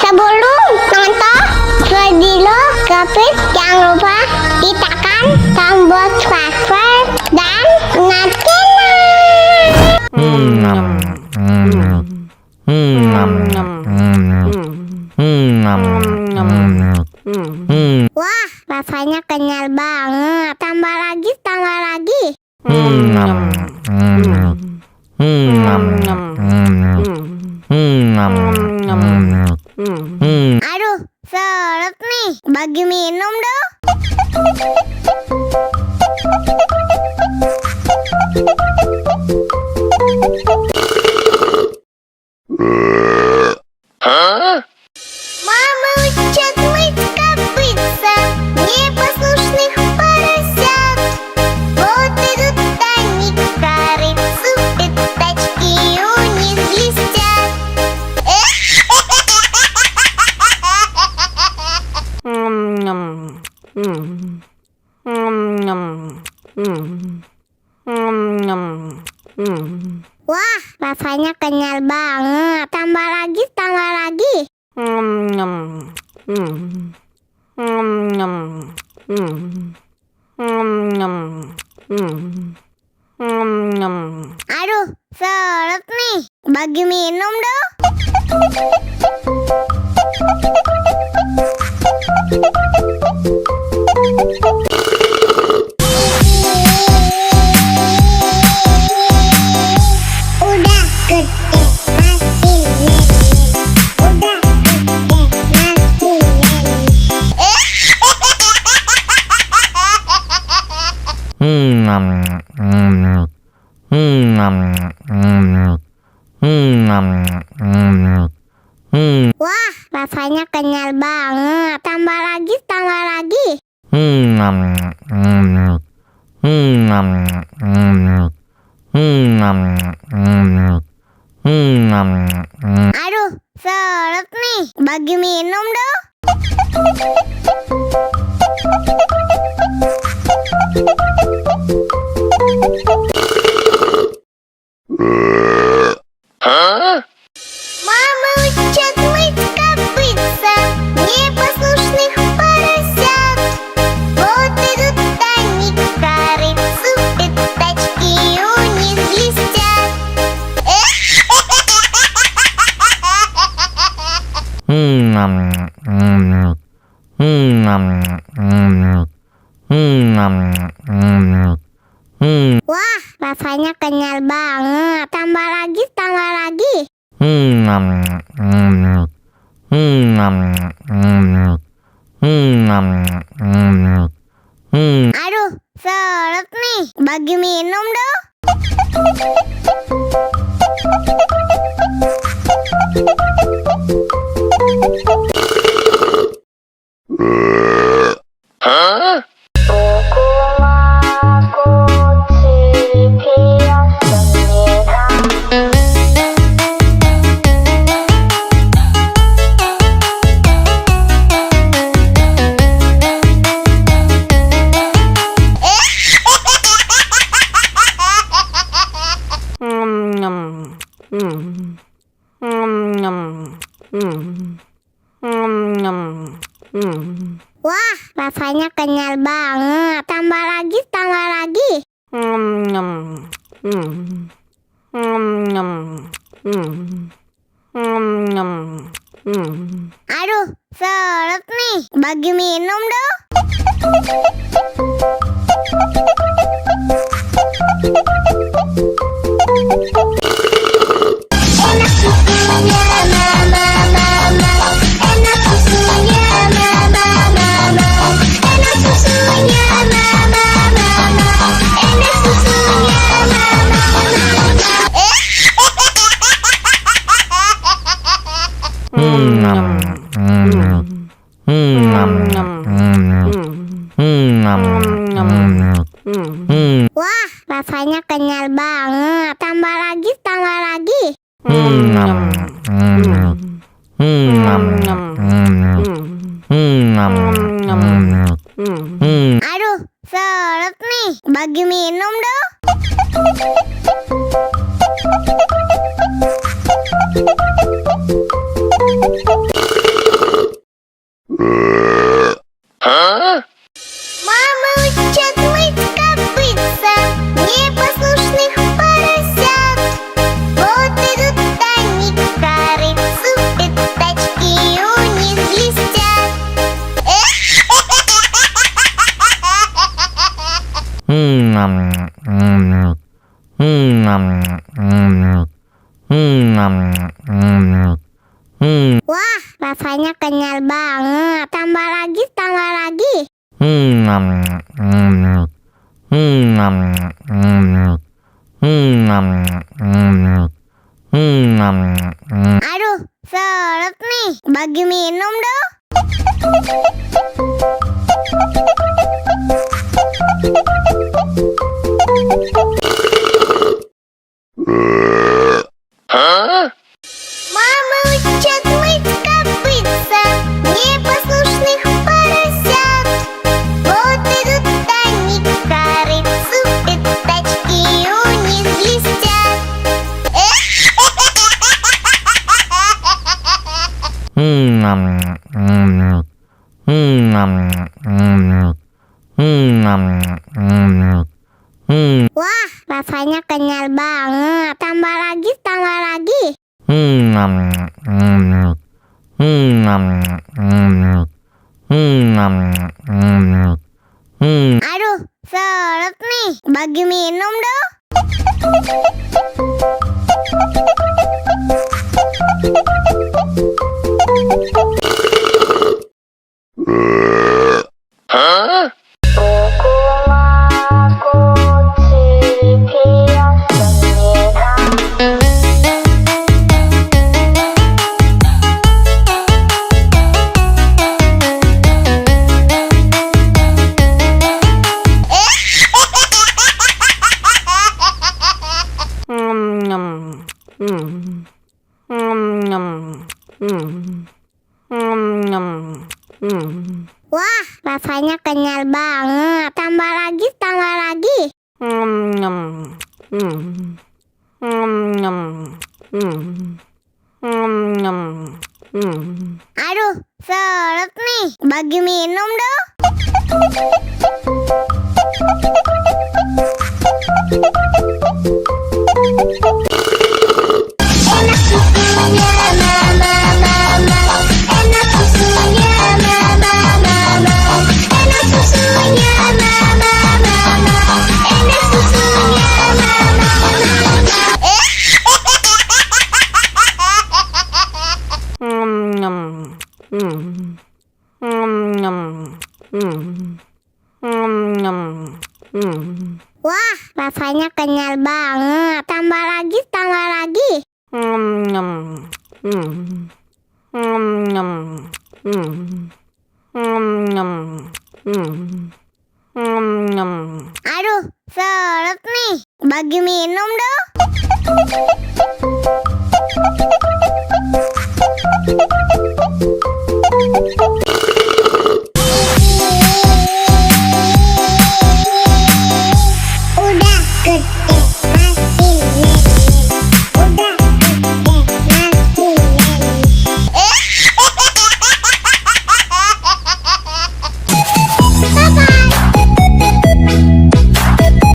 Sebelum nonton video Kepit, jangan lupa tekan tombol subscribe dan Wah, rasanya kenyal banget. Tambah lagi. Aduh, seret nih. Bagi minum dong. Мама учат мыть копытца, непослушных поросят. Вот идут они к корыцу, пятачки у них блестят. Wah, rasanya kenyal banget. Tambah lagi. Aduh, seret nih. Bagi minum dong. Udah gede masih Wah, rasanya kenyal banget. Tambah lagi. Aduh, seret nih. Bagi minum dong. Мама учат мыть копытца, непослушных поросят. Вот идут они к корыцу, пятачки у них блестят. Wah, rasanya kenyal banget. Tambah lagi. Aduh, seret nih. Bagi minum dong. Wah, rasanya kenyal banget. Tambah lagi. Aduh, seret nih. Bagi minum dong. Enak susunya mama. Enak susunya mama. Enak susunya mama. Enak susunya mama. Wah, rasanya kenyal banget. Tambah lagi. Aduh, seret nih. Bagi minum dong. Wah, rasanya kenyal banget. Tambah lagi, tambah lagi. Aduh, seret nih. Bagi minum dong. Мама учат мыть копытца непослушных поросят. Вот идут они к корыцу, пятачки у них блестят. Wah, rasanya kenyal banget. Tambah lagi, tambah lagi. Aduh, seret nih. Bagi minum dong. Wah, rasanya kenyal banget. Tambah lagi, tambah lagi. Aduh, seret nih. Bagi minum dong. Enak susunya mama, mama. Enak susunya mama, mama. Enak susunya mama, mama. Enak susunya mama, Wah, rasanya kenyal banget. Tambah lagi, tambah lagi. Aduh, seret nih. Bagi minum dong.